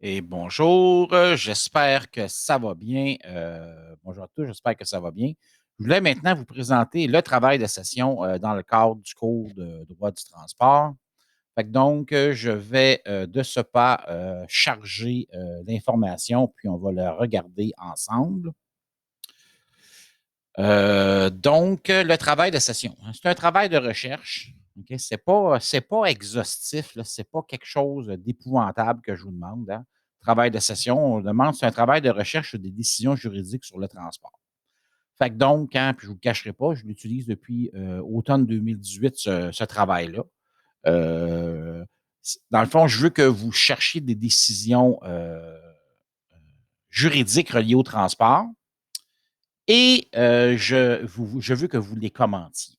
Et bonjour, j'espère que ça va bien. Bonjour à tous, j'espère que ça va bien. Je voulais maintenant vous présenter le travail de session dans le cadre du cours de droit du transport. Fait que donc, je vais de ce pas charger l'information, puis on va la regarder ensemble. Le travail de session, hein, c'est un travail de recherche. Okay? C'est pas exhaustif, c'est pas quelque chose d'épouvantable que je vous demande. Hein. Travail de session, on demande, c'est un travail de recherche sur des décisions juridiques sur le transport. Fait que donc, hein, puis je ne vous le cacherai pas, je l'utilise depuis automne 2018, ce travail-là. Euh, dans le fond, je veux que vous cherchiez des décisions juridiques reliées au transport et je veux que vous les commentiez.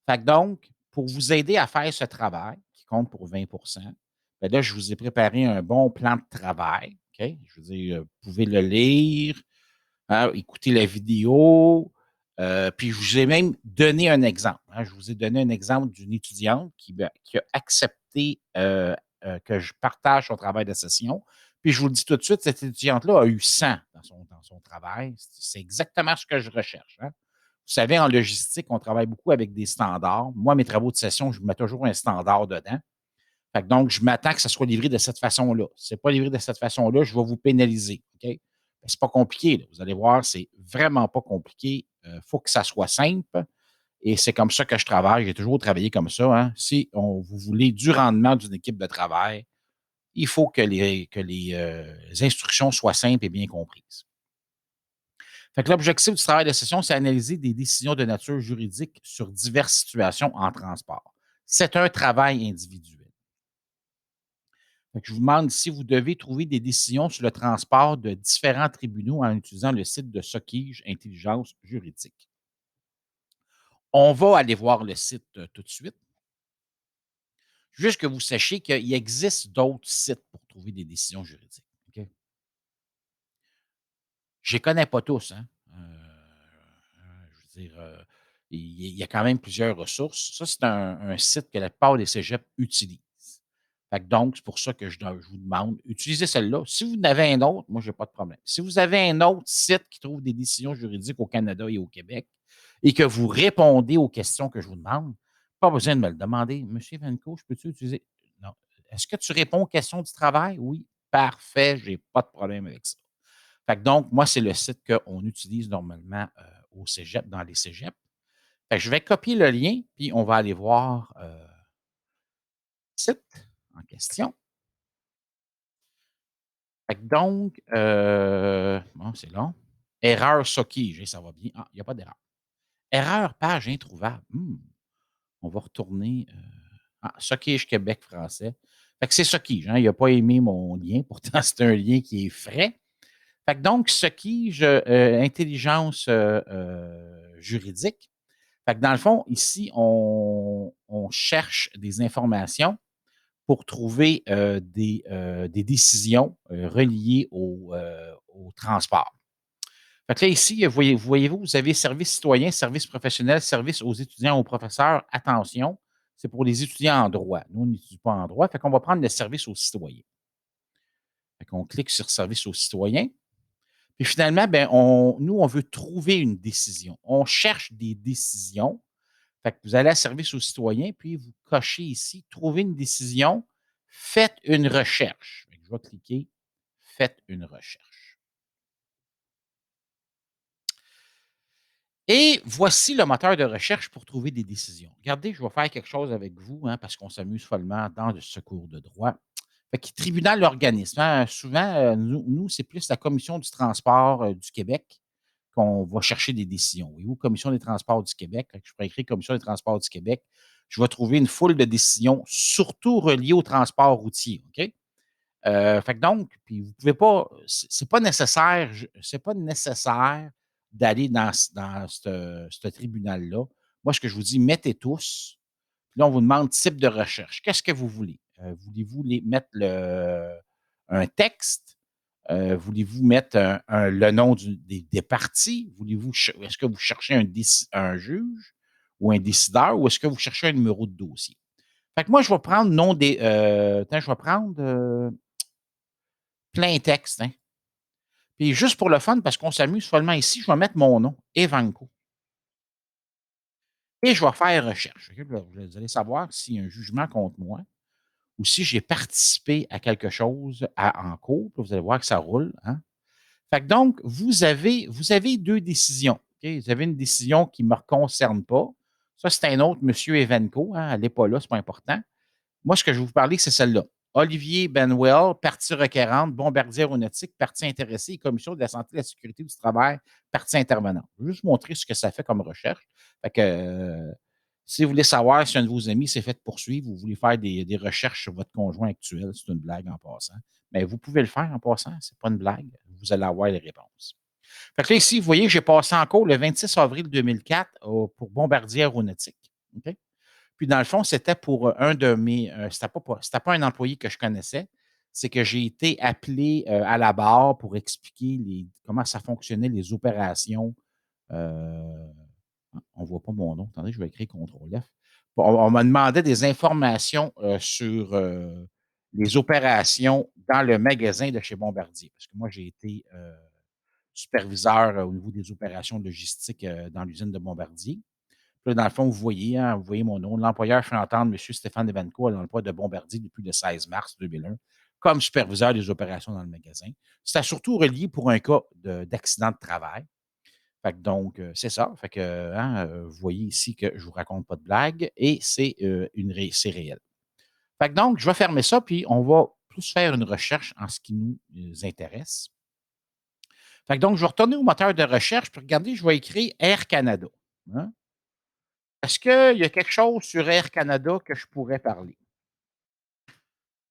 Fait que donc, pour vous aider à faire ce travail, qui compte pour 20 ben là, je vous ai préparé un bon plan de travail. OK? Je veux dire, vous pouvez le lire, hein, écouter la vidéo. Puis, je vous ai même donné un exemple. Hein. Je vous ai donné un exemple d'une étudiante qui a accepté que je partage son travail de session. Puis, je vous le dis tout de suite, cette étudiante-là a eu 100 dans son travail. C'est exactement ce que je recherche. Hein. Vous savez, en logistique, on travaille beaucoup avec des standards. Moi, mes travaux de session, je mets toujours un standard dedans. Fait que donc, je m'attends que ça soit livré de cette façon-là. Si ce n'est pas livré de cette façon-là, je vais vous pénaliser. OK? C'est pas compliqué. Là. Vous allez voir, c'est vraiment pas compliqué. Il faut que ça soit simple. Et c'est comme ça que je travaille. J'ai toujours travaillé comme ça. Hein. Si vous voulez du rendement d'une équipe de travail, il faut que les instructions soient simples et bien comprises. Fait que l'objectif du travail de session, c'est analyser des décisions de nature juridique sur diverses situations en transport. C'est un travail individuel. Fait que je vous demande si vous devez trouver des décisions sur le transport de différents tribunaux en utilisant le site de Soquige Intelligence Juridique. On va aller voir le site tout de suite. Juste que vous sachiez qu'il existe d'autres sites pour trouver des décisions juridiques. Okay? Je ne les connais pas tous. Hein? Je veux dire, il y a quand même plusieurs ressources. Ça, c'est un site que la plupart des cégeps utilisent. Fait que donc, c'est pour ça que je vous demande, utilisez celle-là. Si vous en avez un autre, moi, je n'ai pas de problème. Si vous avez un autre site qui trouve des décisions juridiques au Canada et au Québec et que vous répondez aux questions que je vous demande, pas besoin de me le demander. Monsieur Vanco, je peux-tu utiliser? Non. Est-ce que tu réponds aux questions du travail? Oui. Parfait, je n'ai pas de problème avec ça. Fait que donc, moi, c'est le site qu'on utilise normalement au cégep, dans les cégeps. Fait que je vais copier le lien, puis on va aller voir le site en question. Fait que donc, bon, c'est long. Erreur Soquige, ça va bien. Ah, il n'y a pas d'erreur. Erreur page introuvable. On va retourner. Soquige Québec français. Fait que c'est Soquige. Hein, il n'a pas aimé mon lien. Pourtant, c'est un lien qui est frais. Fait que donc, Soquige, intelligence juridique. Fait que dans le fond, ici, on cherche des informations pour trouver des décisions reliées au transport. Fait que là, ici, voyez-vous, vous avez service citoyen, service professionnel, service aux étudiants, aux professeurs. Attention, c'est pour les étudiants en droit. Nous, on n'étudie pas en droit. Fait qu'on va prendre le service aux citoyens. Fait qu'on clique sur service aux citoyens. Puis finalement, ben, nous, on veut trouver une décision. On cherche des décisions. Fait que vous allez à service aux citoyens, puis vous cochez ici, trouver une décision, faites une recherche. Fait que je vais cliquer, faites une recherche. Et voici le moteur de recherche pour trouver des décisions. Regardez, je vais faire quelque chose avec vous, hein, parce qu'on s'amuse follement dans ce cours de droit. Fait que tribunal organisme. Hein, souvent, nous c'est plus la Commission du transport du Québec qu'on va chercher des décisions. Oui, ou Commission des transports du Québec. Je pourrais écrire Commission des transports du Québec. Je vais trouver une foule de décisions, surtout reliées au transport routier. OK? Fait que donc, puis vous pouvez pas, c'est pas nécessaire, d'aller dans ce tribunal-là. Moi, ce que je vous dis, mettez tous. Puis là, on vous demande type de recherche. Qu'est-ce que vous voulez? Voulez-vous mettre un texte? Voulez-vous mettre le nom des parties? Est-ce que vous cherchez un juge ou un décideur ou est-ce que vous cherchez un numéro de dossier? Fait que moi, je vais prendre nom des. Je vais prendre plein texte, hein. Puis juste pour le fun, parce qu'on s'amuse follement ici, je vais mettre mon nom, Evanco, et je vais faire recherche. OK, là, vous allez savoir s'il y a un jugement contre moi ou si j'ai participé à quelque chose en cours. Puis vous allez voir que ça roule, hein. Fait que donc, vous avez 2 décisions, OK? Vous avez une décision qui ne me concerne pas. Ça, c'est un autre monsieur Evanco, hein, elle n'est pas là, c'est pas important. Moi, ce que je vais vous parler, c'est celle-là. Olivier Benwell, partie requérante, bombardier aéronautique, partie intéressée, commission de la santé et de la sécurité du travail, partie intervenante. Je vais juste montrer ce que ça fait comme recherche. Fait que, si vous voulez savoir si un de vos amis s'est fait poursuivre ou vous voulez faire des recherches sur votre conjoint actuel, c'est une blague en passant. Mais vous pouvez le faire en passant, c'est pas une blague. Vous allez avoir les réponses. Fait que là, ici, vous voyez, j'ai passé en cours le 26 avril 2004 pour bombardier aéronautique. OK? Puis dans le fond, c'était pour un de mes. C'était pas un employé que je connaissais. C'est que j'ai été appelé à la barre pour expliquer comment ça fonctionnait, les opérations. On ne voit pas mon nom. Attendez, je vais écrire CTRL F. Bon, on m'a demandé des informations sur les opérations dans le magasin de chez Bombardier. Parce que moi, j'ai été superviseur au niveau des opérations logistiques dans l'usine de Bombardier. Puis là, dans le fond, vous voyez mon nom. L'employeur fait entendre M. Stéphane Evanco à l'emploi de Bombardier depuis le 16 mars 2001 comme superviseur des opérations dans le magasin. C'était surtout relié pour un cas d'accident de travail. Fait que donc, c'est ça. Fait que, hein, vous voyez ici que je ne vous raconte pas de blague et c'est réel. Fait que donc, je vais fermer ça, puis on va plus faire une recherche en ce qui nous intéresse. Fait que donc, je vais retourner au moteur de recherche, puis regardez, je vais écrire Air Canada. Hein. Est-ce qu'il y a quelque chose sur Air Canada que je pourrais parler?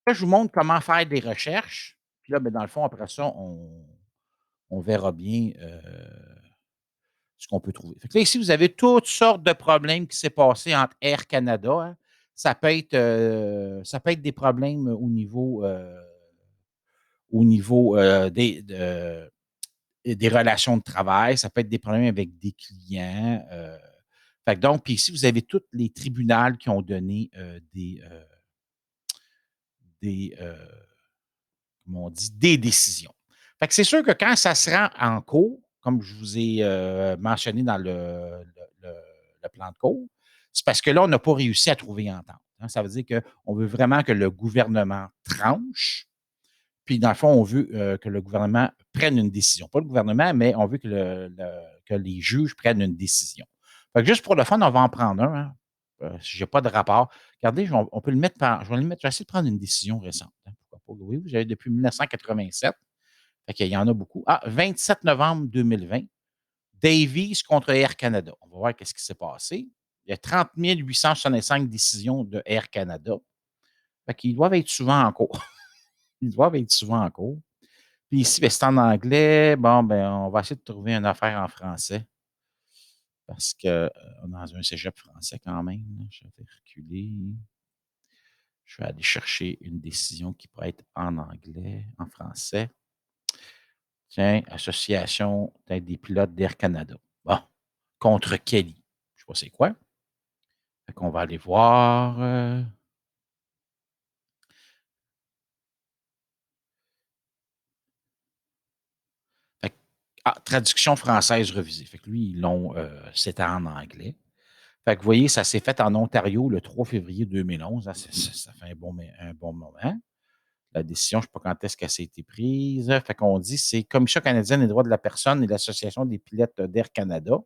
Là, je vous montre comment faire des recherches. Puis là, ben, dans le fond, après ça, on verra bien ce qu'on peut trouver. Fait que là, ici, vous avez toutes sortes de problèmes qui s'est passé entre Air Canada. Hein. Ça peut être des problèmes au niveau des relations de travail. Ça peut être des problèmes avec des clients. Fait que donc, puis ici, vous avez tous les tribunaux qui ont donné des comment on dit, des décisions. Fait que c'est sûr que quand ça se rend en cours, comme je vous ai mentionné dans le plan de cours, c'est parce que là, on n'a pas réussi à trouver entente. Hein. Ça veut dire qu'on veut vraiment que le gouvernement tranche, puis dans le fond, on veut que le gouvernement prenne une décision. Pas le gouvernement, mais on veut que les juges prennent une décision. Fait que juste pour le fun, on va en prendre un. Hein. Je n'ai pas de rapport. Regardez, on peut le mettre par. Je vais essayer de prendre une décision récente. Hein, pourquoi pas? Oui, vous avez depuis 1987. Fait qu'il y en a beaucoup. Ah, 27 novembre 2020. Davies contre Air Canada. On va voir qu'est-ce qui s'est passé. Il y a 30 865 décisions de Air Canada. Fait qu'ils doivent être souvent en cours. Ils doivent être souvent en cours. Puis ici, ben, c'est en anglais. Bon, ben, on va essayer de trouver une affaire en français parce qu'on est dans un cégep français quand même. Je vais reculer. Je vais aller chercher une décision qui pourrait être en anglais, en français. Tiens, Association des pilotes d'Air Canada. Bon, contre Kelly. Je ne sais pas c'est quoi. Fait qu'on va aller voir. Fait que- traduction française revisée. Fait que lui, c'était en anglais. Fait que vous voyez, ça s'est fait en Ontario le 3 février 2011. Hein, ça fait un bon moment. La décision, je ne sais pas quand est-ce qu'elle s'est été prise. Fait qu'on dit, c'est Commission canadienne des droits de la personne et l'Association des pilotes d'Air Canada.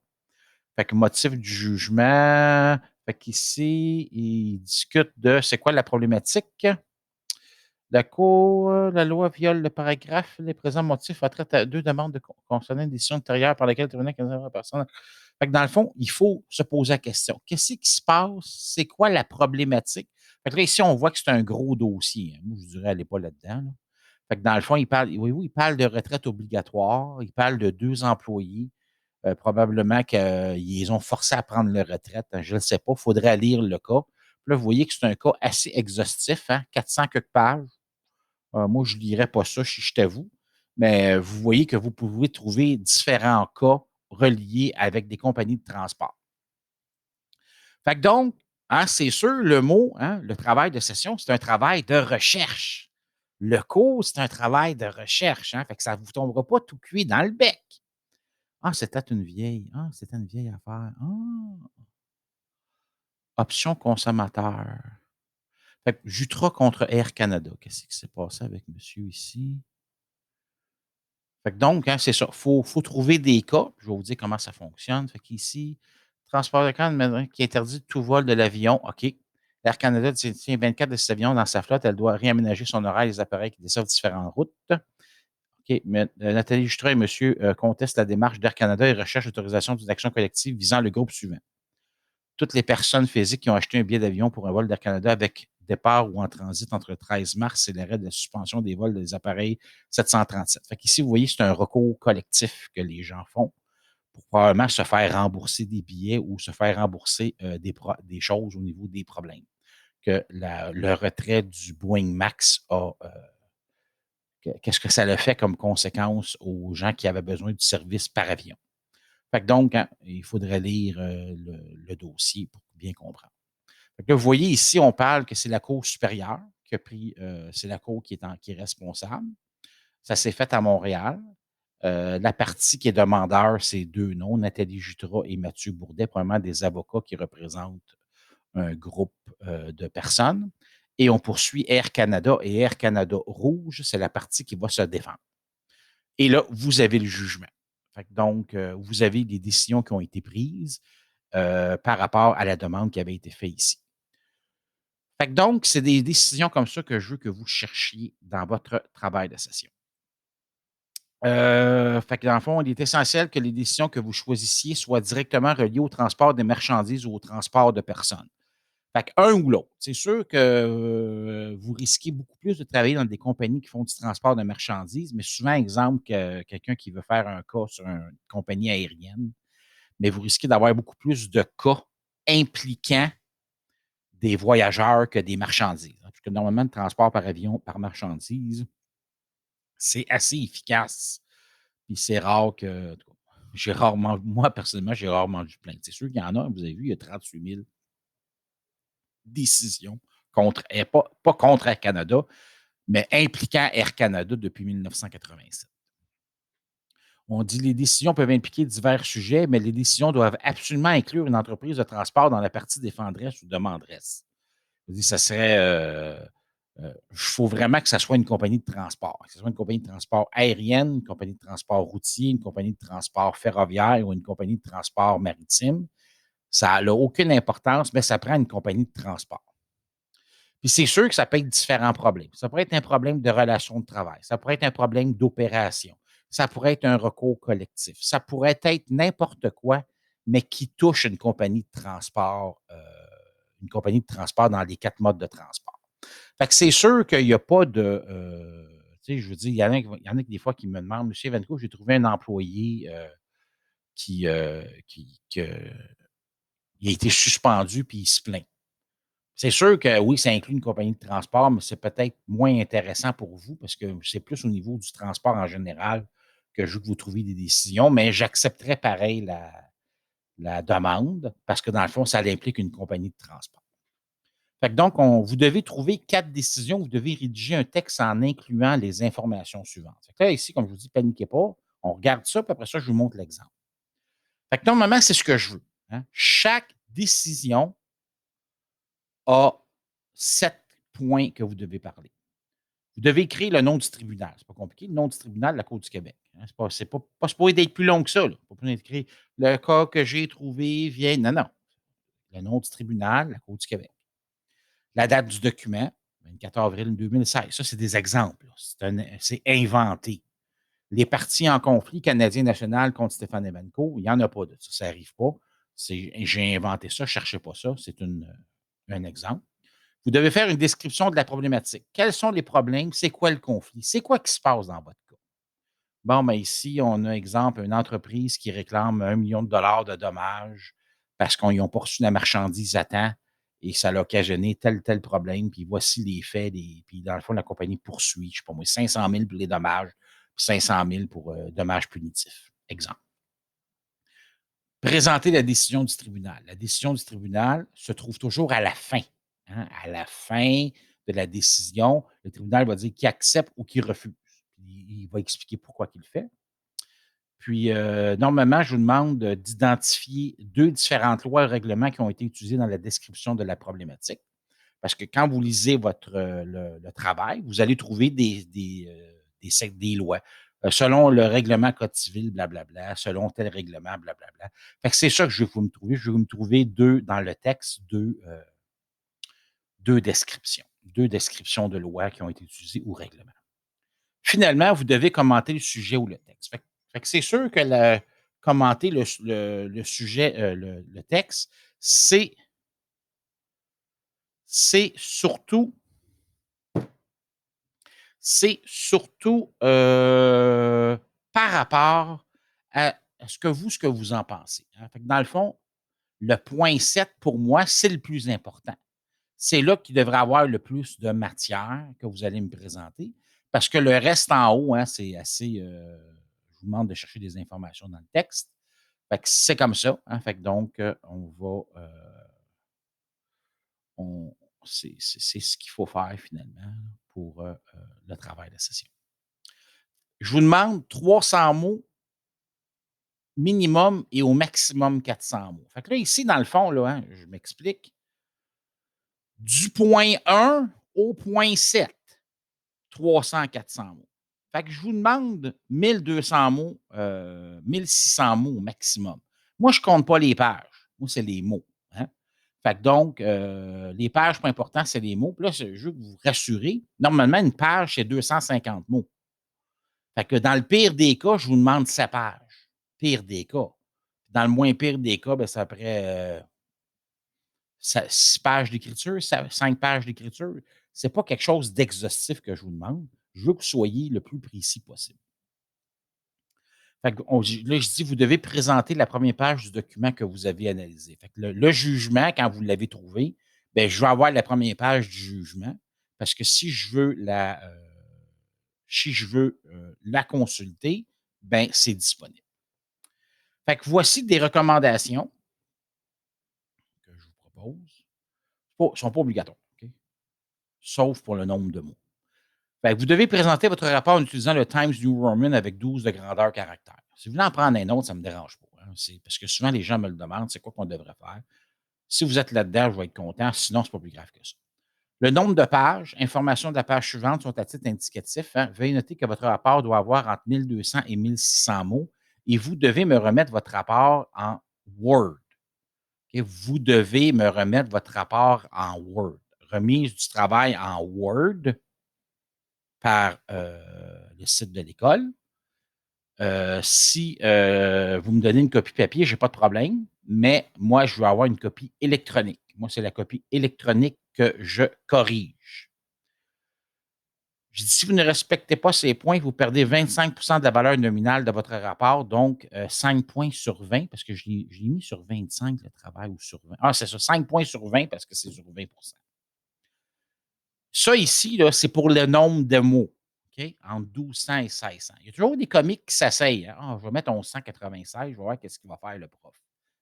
Fait que motif du jugement. Fait qu'ici, ils discutent de c'est quoi la problématique. La Cour, la loi viole le paragraphe. Les présents motifs traite à deux demandes concernant une décision antérieure par laquelle le tribunal canadien de la personne. Fait que dans le fond, il faut se poser la question. Qu'est-ce qui se passe? C'est quoi la problématique? Fait que là, ici, on voit que c'est un gros dossier. Hein. Moi, je dirais, elle n'est pas là-dedans. Là. Fait que dans le fond, il parle de retraite obligatoire. Il parle de 2 employés. Probablement qu'ils les ont forcés à prendre leur retraite. Hein, je ne sais pas. Il faudrait lire le cas. Puis là, vous voyez que c'est un cas assez exhaustif, hein, 400 quelques pages. Moi, je ne lirais pas ça si j'étais vous. Mais vous voyez que vous pouvez trouver différents cas reliés avec des compagnies de transport. Fait que donc, hein, c'est sûr, le mot, hein, le travail de session, c'est un travail de recherche. Le cours, c'est un travail de recherche, hein, fait que ça ne vous tombera pas tout cuit dans le bec. Ah, c'était une vieille. Ah, c'était une vieille affaire. Ah! Option consommateur. Fait que Jutra contre Air Canada. Qu'est-ce qui s'est passé avec monsieur ici? Fait que donc, hein, c'est ça. Faut trouver des cas. Je vais vous dire comment ça fonctionne. Fait qu'ici, transport de canne qui interdit tout vol de l'avion. OK. Air Canada détient 24 de ces avions dans sa flotte. Elle doit réaménager son horaire et les appareils qui desservent différentes routes. OK. Mais, Nathalie Jutra et monsieur contestent la démarche d'Air Canada et recherchent l'autorisation d'une action collective visant le groupe suivant. Toutes les personnes physiques qui ont acheté un billet d'avion pour un vol d'Air Canada avec départ ou en transit entre le 13 mars et l'arrêt de la suspension des vols des appareils 737. Fait qu'ici, vous voyez, c'est un recours collectif que les gens font pour probablement se faire rembourser des billets ou se faire rembourser des choses au niveau des problèmes. Que le retrait du Boeing Max a. Qu'est-ce que ça a fait comme conséquence aux gens qui avaient besoin du service par avion? Fait que donc, hein, il faudrait lire le dossier pour bien comprendre. Fait que là, vous voyez ici, on parle que c'est la Cour supérieure qui a pris, c'est la Cour qui est responsable. Ça s'est fait à Montréal. La partie qui est demandeur, c'est deux noms, Nathalie Jutra et Mathieu Bourdet, probablement des avocats qui représentent un groupe de personnes. Et on poursuit Air Canada. Et Air Canada Rouge, c'est la partie qui va se défendre. Et là, vous avez le jugement. Fait que donc, vous avez des décisions qui ont été prises par rapport à la demande qui avait été faite ici. Fait que donc, c'est des décisions comme ça que je veux que vous cherchiez dans votre travail de session. Fait que dans le fond, il est essentiel que les décisions que vous choisissiez soient directement reliées au transport des marchandises ou au transport de personnes. Fait qu'un ou l'autre. C'est sûr que vous risquez beaucoup plus de travailler dans des compagnies qui font du transport de marchandises, mais souvent, exemple, que quelqu'un qui veut faire un cas sur une compagnie aérienne, mais vous risquez d'avoir beaucoup plus de cas impliquant des voyageurs que des marchandises. Parce que normalement, le transport par avion, par marchandise, c'est assez efficace. Puis c'est rare que. En tout cas, j'ai rarement, moi, personnellement, j'ai rarement vu plainte. C'est sûr qu'il y en a, vous avez vu, il y a 38 000 décisions contre, pas contre Air Canada, mais impliquant Air Canada depuis 1987. On dit les décisions peuvent impliquer divers sujets, mais les décisions doivent absolument inclure une entreprise de transport dans la partie défendresse ou demanderesse. Je dis, ça serait. Il faut vraiment que ça soit une compagnie de transport. Que ce soit une compagnie de transport aérienne, une compagnie de transport routier, une compagnie de transport ferroviaire ou une compagnie de transport maritime. Ça n'a aucune importance, mais ça prend une compagnie de transport. Puis c'est sûr que ça peut être différents problèmes. Ça pourrait être un problème de relation de travail. Ça pourrait être un problème d'opération. Ça pourrait être un recours collectif. Ça pourrait être n'importe quoi, mais qui touche une compagnie de transport dans les 4 modes de transport. Fait que c'est sûr qu'il n'y a pas de. Tu sais, je veux dire, il y en a des fois qui me demandent, Monsieur Evenco, j'ai trouvé un employé qui il a été suspendu puis il se plaint. C'est sûr que oui, ça inclut une compagnie de transport, mais c'est peut-être moins intéressant pour vous parce que c'est plus au niveau du transport en général que je veux que vous trouviez des décisions, mais j'accepterais pareil la demande parce que dans le fond, ça implique une compagnie de transport. Fait que donc, vous devez trouver 4 décisions. Vous devez rédiger un texte en incluant les informations suivantes. Fait que là, ici, comme je vous dis, paniquez pas. On regarde ça, puis après ça, je vous montre l'exemple. Fait que normalement, c'est ce que je veux. Hein. Chaque décision a 7 points que vous devez parler. Vous devez écrire le nom du tribunal. C'est pas compliqué. Le nom du tribunal de la Côte du Québec. Hein. C'est pas supposé d'être plus long que ça. Là. Pas besoin d'écrire le cas que j'ai trouvé vient. Non, non. Le nom du tribunal, la Côte du Québec. La date du document, 24 avril 2016. Ça, c'est des exemples. C'est inventé. Les partis en conflit canadien national contre Stéphane Evenko, il n'y en a pas de ça. Ça n'arrive pas. J'ai inventé ça, ne cherchez pas ça. C'est un exemple. Vous devez faire une description de la problématique. Quels sont les problèmes? C'est quoi le conflit? C'est quoi qui se passe dans votre cas? Bon, ben ici, on a exemple une entreprise qui réclame 1 million de dollars de dommages parce qu'ils n'ont pas reçu la marchandise à temps et ça a occasionné tel problème. Puis voici les faits. Puis dans le fond, la compagnie poursuit, je ne sais pas moi, 500 000 pour les dommages, 500 000 pour dommages punitifs. Exemple. Présenter la décision du tribunal. La décision du tribunal se trouve toujours à la fin. Hein, à la fin de la décision, le tribunal va dire qu'il accepte ou qu'il refuse. Il va expliquer pourquoi il le fait. Puis, normalement, je vous demande d'identifier 2 différentes lois et règlements qui ont été utilisés dans la description de la problématique. Parce que quand vous lisez votre, le travail, vous allez trouver des lois. Selon le règlement code civil, blablabla, selon tel règlement, blablabla. Fait que c'est ça que je vais vous me trouver. Je vais vous me trouver 2 dans le texte, 2 descriptions. 2 descriptions de lois qui ont été utilisées ou règlements. Finalement, vous devez commenter le sujet ou le texte. Fait que c'est sûr que commenter le sujet, le texte, c'est c'est surtout c'est surtout, par rapport à ce que vous en pensez, hein. Fait que dans le fond, le point 7 pour moi, c'est le plus important. C'est là qu'il devrait avoir le plus de matière que vous allez me présenter parce que le reste en haut, hein, c'est assez, je vous demande de chercher des informations dans le texte. Fait que c'est comme ça, hein. Fait que donc, on va, on c'est ce qu'il faut faire finalement pour, le travail de la session. Je vous demande 300 mots minimum et au maximum 400 mots. Fait que là, ici, dans le fond, là, hein, je m'explique. Du point 1 au point 7, 300-400 mots. Fait que je vous demande 1200 mots, 1600 mots au maximum. Moi, je ne compte pas les pages. Moi, c'est les mots. Hein. Fait que donc, les pages, pas important, c'est les mots. Puis là, je veux vous rassurer. Normalement, une page, c'est 250 mots. Fait que dans le pire des cas, je vous demande 7 pages. Pire des cas. Dans le moins pire des cas, ben, ça prend 6 pages d'écriture, 5 pages d'écriture. Ce n'est pas quelque chose d'exhaustif que je vous demande. Je veux que vous soyez le plus précis possible. Fait que là, je dis, vous devez présenter la première page du document que vous avez analysé. Fait que le jugement, quand vous l'avez trouvé, ben, je vais avoir la première page du jugement parce que si je veux la consulter, ben, c'est disponible. Fait que voici des recommandations que je vous propose. Ils ne sont pas obligatoires, OK? Sauf pour le nombre de mots. Fait que vous devez présenter votre rapport en utilisant le Times New Roman avec 12 de grandeur caractère. Si vous voulez en prendre un autre, ça ne me dérange pas. Hein. Parce que souvent, les gens me le demandent, c'est quoi qu'on devrait faire. Si vous êtes là-dedans, je vais être content. Sinon, ce n'est pas plus grave que ça. Le nombre de pages, informations de la page suivante sont à titre indicatif. Hein. Veuillez noter que votre rapport doit avoir entre 1200 et 1600 mots et vous devez me remettre votre rapport en Word. Okay? Vous devez me remettre votre rapport en Word. Remise du travail en Word par le site de l'école. Si vous me donnez une copie papier, je n'ai pas de problème, mais moi, je veux avoir une copie électronique. Moi, c'est la copie électronique que je corrige. Je dis, si vous ne respectez pas ces points, vous perdez 25 de la valeur nominale de votre rapport, donc 5 points sur 20, parce que je l'ai mis sur 25 le travail ou sur 20. Ah, c'est ça, 5 points sur 20 parce que c'est sur 20. Ça ici, là, c'est pour le nombre de mots. OK? Entre 1200 et 1600. Il y a toujours des comiques qui s'asseyent. Hein? Ah, je vais mettre 1196, je vais voir qu'est-ce qu'il va faire le prof.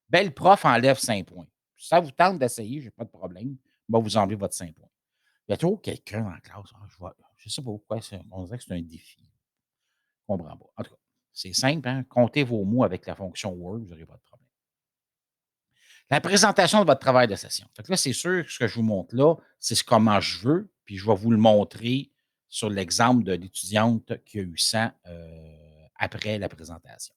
Ben, le prof enlève 5 points. Si ça vous tente d'essayer, je n'ai pas de problème. Il va vous enlever votre 5 points. Il y a toujours quelqu'un dans la classe. Ah, je ne sais pas pourquoi. On dirait que c'est un défi. Je ne comprends pas. En tout cas, c'est simple. Hein? Comptez vos mots avec la fonction Word, vous n'aurez pas de problème. La présentation de votre travail de session. Fait que là, c'est sûr que ce que je vous montre là, c'est comment je veux, puis je vais vous le montrer sur l'exemple de l'étudiante qui a eu 100 après la présentation.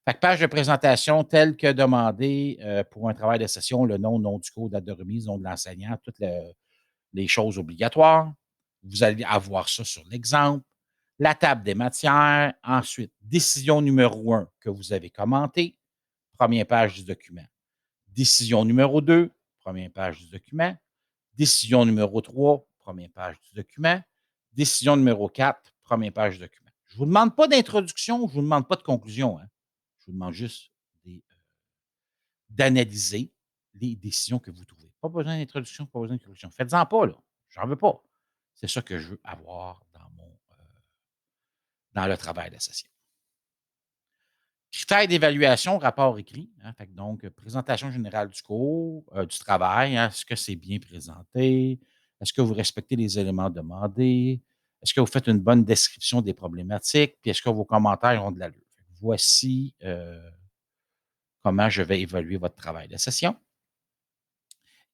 Fait que page de présentation telle que demandée pour un travail de session, le nom du cours, date de remise, nom de l'enseignant, toutes les choses obligatoires. Vous allez avoir ça sur l'exemple. La table des matières. Ensuite, décision numéro 1 que vous avez commentée. Première page du document. Décision numéro 2, première page du document. Décision numéro 3, première page du document. Décision numéro 4, première page du document. Je ne vous demande pas d'introduction, je ne vous demande pas de conclusion. Hein. Je vous demande juste d'analyser les décisions que vous trouvez. Pas besoin d'introduction, pas besoin de conclusion. Faites-en pas, là. J'en veux pas. C'est ça que je veux avoir dans le travail d'associé. Critères d'évaluation, rapport écrit. Hein, fait que donc, présentation générale du cours, du travail. Hein, est-ce que c'est bien présenté? Est-ce que vous respectez les éléments demandés? Est-ce que vous faites une bonne description des problématiques? Puis est-ce que vos commentaires ont de l'allure? Voici comment je vais évaluer votre travail de session.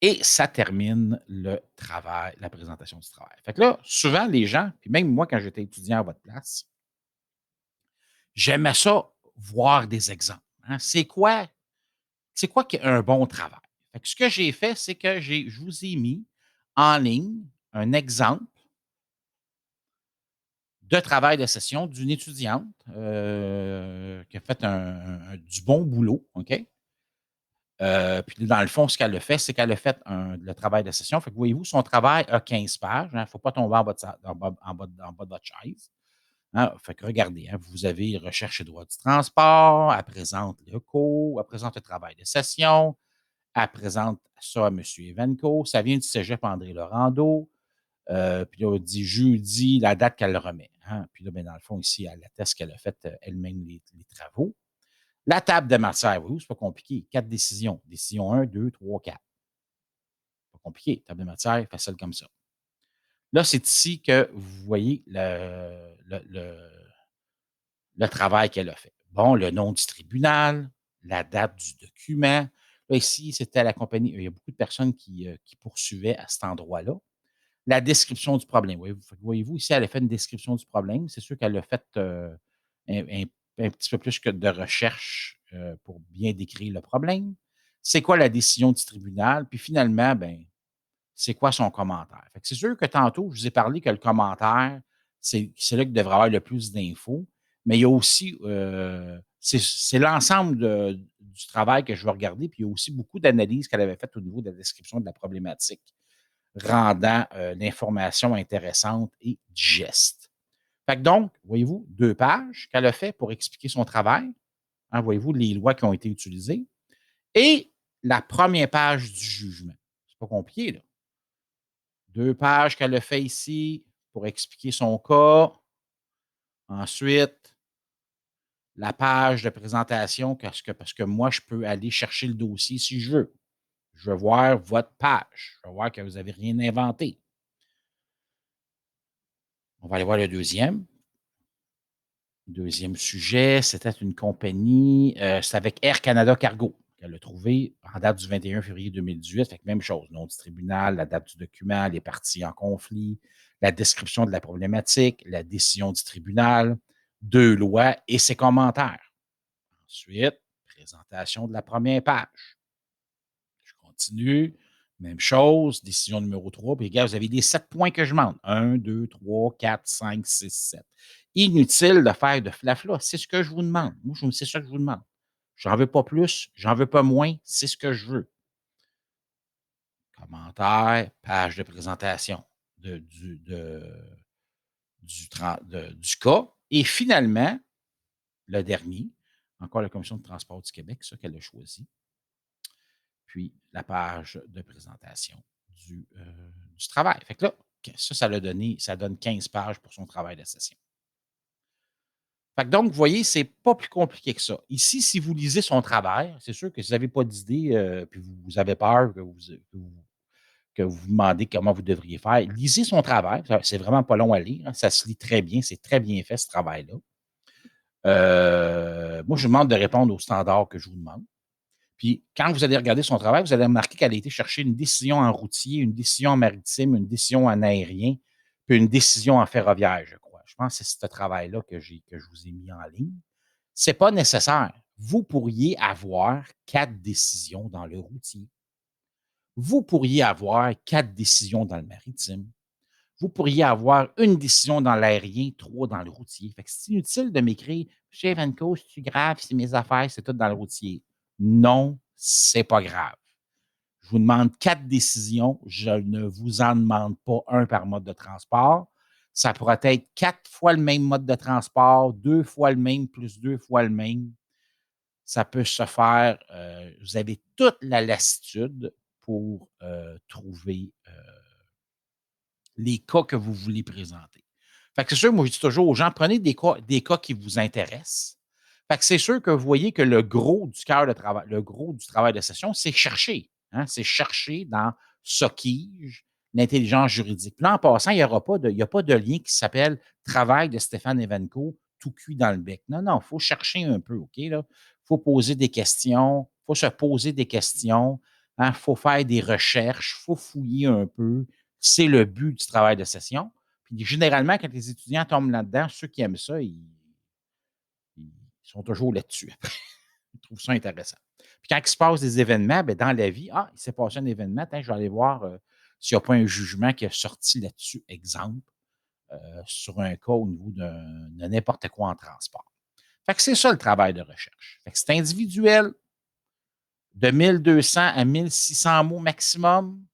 Et ça termine le travail, la présentation du travail. Fait que là, souvent, les gens, puis même moi, quand j'étais étudiant à votre place, j'aimais ça voir des exemples. Hein. C'est quoi un bon travail? Fait que ce que j'ai fait, c'est que je vous ai mis en ligne un exemple de travail de session d'une étudiante qui a fait du bon boulot, OK? Puis dans le fond, ce qu'elle a fait, c'est qu'elle a fait le travail de session. Fait que voyez-vous, son travail a 15 pages. Il ne faut pas tomber en bas de votre chaise. Hein. Fait que regardez, hein, vous avez recherche et droit du transport, elle présente le cours, elle présente le travail de session, elle présente ça à M. Evenco, ça vient du cégep André Laurando, puis là, on dit jeudi, la date qu'elle le remet. Hein. Puis là, ben, dans le fond, ici, elle atteste qu'elle a fait elle-même les travaux. La table de matière, oui, c'est pas compliqué. 4 décisions. Décision 1, 2, 3, 4. Pas compliqué. Table de matière, facile comme ça. Là, c'est ici que vous voyez le travail qu'elle a fait. Bon, le nom du tribunal, la date du document. Là, ici, c'était la compagnie. Il y a beaucoup de personnes qui poursuivaient à cet endroit-là. La description du problème. Voyez-vous, ici, elle a fait une description du problème. C'est sûr qu'elle a fait un petit peu plus que de recherche pour bien décrire le problème. C'est quoi la décision du tribunal? Puis finalement, ben, c'est quoi son commentaire? C'est sûr que tantôt, je vous ai parlé que le commentaire, c'est là qu'il devrait avoir le plus d'infos, mais il y a aussi, c'est l'ensemble du travail que je vais regarder, puis il y a aussi beaucoup d'analyses qu'elle avait faites au niveau de la description de la problématique, rendant l'information intéressante et digeste. Fait que donc, voyez-vous, 2 pages qu'elle a fait pour expliquer son travail. Hein, voyez-vous, les lois qui ont été utilisées. Et la première page du jugement. C'est pas compliqué, là. 2 pages qu'elle a fait ici pour expliquer son cas. Ensuite, la page de présentation, parce que moi, je peux aller chercher le dossier si je veux. Je veux voir votre page. Je veux voir que vous n'avez rien inventé. On va aller voir le deuxième. Deuxième sujet, c'était une compagnie, c'est avec Air Canada Cargo qu'elle a trouvé en date du 21 février 2018. Fait que même chose, nom du tribunal, la date du document, les parties en conflit, la description de la problématique, la décision du tribunal, 2 lois et ses commentaires. Ensuite, présentation de la première page. Je continue. Même chose, décision numéro 3. Puis, regarde, vous avez les 7 points que je demande. 1, 2, 3, 4, 5, 6, 7. Inutile de faire de flafla. C'est ce que je vous demande. Moi, c'est ça que je vous demande. J'en veux pas plus, j'en veux pas moins. C'est ce que je veux. Commentaire, page de présentation du cas. Et finalement, le dernier, encore la Commission de transport du Québec, ça qu'elle a choisi. Puis la page de présentation du travail. Fait que là, ça donne 15 pages pour son travail de session. Fait que donc, vous voyez, c'est pas plus compliqué que ça. Ici, si vous lisez son travail, c'est sûr que si vous n'avez pas d'idée, puis vous avez peur que vous demandez comment vous devriez faire, lisez son travail. C'est vraiment pas long à lire. Hein, ça se lit très bien. C'est très bien fait, ce travail-là. Moi, je vous demande de répondre aux standards que je vous demande. Puis, quand vous allez regarder son travail, vous allez remarquer qu'elle a été chercher une décision en routier, une décision en maritime, une décision en aérien, puis une décision en ferroviaire, je crois. Je pense que c'est ce travail-là que je vous ai mis en ligne. Ce n'est pas nécessaire. Vous pourriez avoir 4 décisions dans le routier. Vous pourriez avoir 4 décisions dans le maritime. Vous pourriez avoir une décision dans l'aérien, 3 dans le routier. Fait que c'est inutile de m'écrire chez Evenco, c'est grave, c'est mes affaires, c'est tout dans le routier. Non, c'est pas grave. Je vous demande 4 décisions. Je ne vous en demande pas un par mode de transport. Ça pourrait être 4 fois le même mode de transport, 2 fois le même, plus 2 fois le même. Ça peut se faire. Vous avez toute la lassitude pour trouver les cas que vous voulez présenter. Fait que c'est sûr, moi, je dis toujours aux gens, prenez des cas qui vous intéressent. Fait que c'est sûr que vous voyez que le gros du cœur de travail, le gros du travail de session, c'est chercher. Hein, c'est chercher dans Sockige l'intelligence juridique. Puis là, en passant, il n'y a pas de lien qui s'appelle Travail de Stéphane Evenko, tout cuit dans le bec. Non, non, il faut chercher un peu, OK? Il faut poser des questions, il faut se poser des questions, il faut faire des recherches, il faut fouiller un peu. C'est le but du travail de session. Puis généralement, quand les étudiants tombent là-dedans, ceux qui aiment ça, ils sont toujours là-dessus. Ils trouvent ça intéressant. Puis quand il se passe des événements, bien, dans la vie, il s'est passé un événement, je vais aller voir s'il n'y a pas un jugement qui est sorti là-dessus, exemple, sur un cas au niveau de n'importe quoi en transport. Fait que c'est ça le travail de recherche. Fait que c'est individuel, de 1200 à 1600 mots maximum,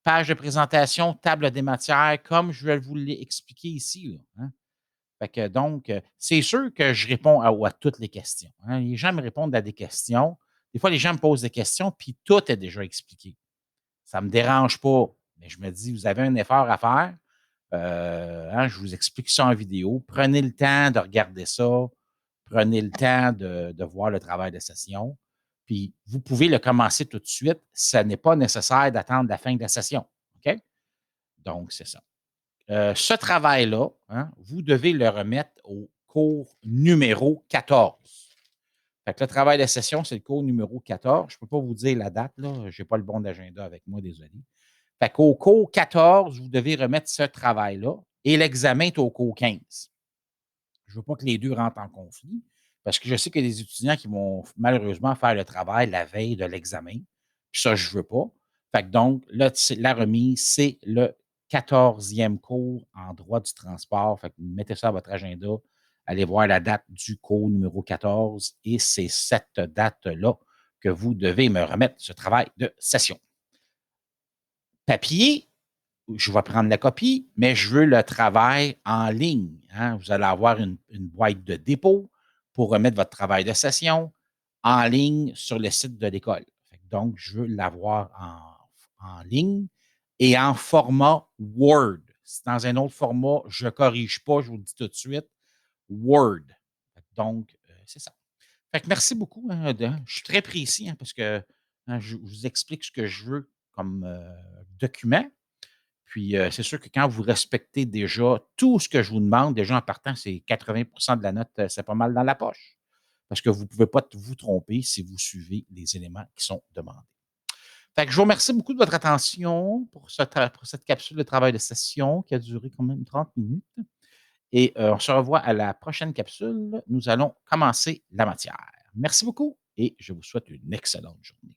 page de présentation, table des matières, comme je vais vous l'expliquer ici. Là, hein. Fait que donc, c'est sûr que je réponds à toutes les questions. Hein. Les gens me répondent à des questions. Des fois, les gens me posent des questions, puis tout est déjà expliqué. Ça ne me dérange pas. Mais je me dis, vous avez un effort à faire. Je vous explique ça en vidéo. Prenez le temps de regarder ça. Prenez le temps de voir le travail de session. Puis, vous pouvez le commencer tout de suite. Ce n'est pas nécessaire d'attendre la fin de la session. OK? Donc, c'est ça. Ce travail-là, hein, vous devez le remettre au cours numéro 14. Fait que le travail de session, c'est le cours numéro 14. Je ne peux pas vous dire la date, là. Je n'ai pas le bon d'agenda avec moi, désolé. Fait qu'au cours 14, vous devez remettre ce travail-là et l'examen est au cours 15. Je ne veux pas que les deux rentrent en conflit parce que je sais qu'il y a des étudiants qui vont malheureusement faire le travail la veille de l'examen. Puis ça, je ne veux pas. Fait que donc, là, la remise, c'est le 14e cours en droit du transport. Fait que mettez ça à votre agenda. Allez voir la date du cours numéro 14 et c'est cette date-là que vous devez me remettre ce travail de session. Papier, je vais prendre la copie, mais je veux le travail en ligne. Hein. Vous allez avoir une boîte de dépôt pour remettre votre travail de session en ligne sur le site de l'école. Donc, je veux l'avoir en ligne et en format Word. C'est dans un autre format, je ne corrige pas, je vous le dis tout de suite, Word. Donc, c'est ça. Fait que merci beaucoup. Hein, je suis très précis parce que je vous explique ce que je veux comme document. Puis, c'est sûr que quand vous respectez déjà tout ce que je vous demande, déjà en partant, c'est 80 de la note, c'est pas mal dans la poche. Parce que vous ne pouvez pas vous tromper si vous suivez les éléments qui sont demandés. Fait que je vous remercie beaucoup de votre attention pour cette capsule de travail de session qui a duré quand même 30 minutes. Et on se revoit à la prochaine capsule. Nous allons commencer la matière. Merci beaucoup et je vous souhaite une excellente journée.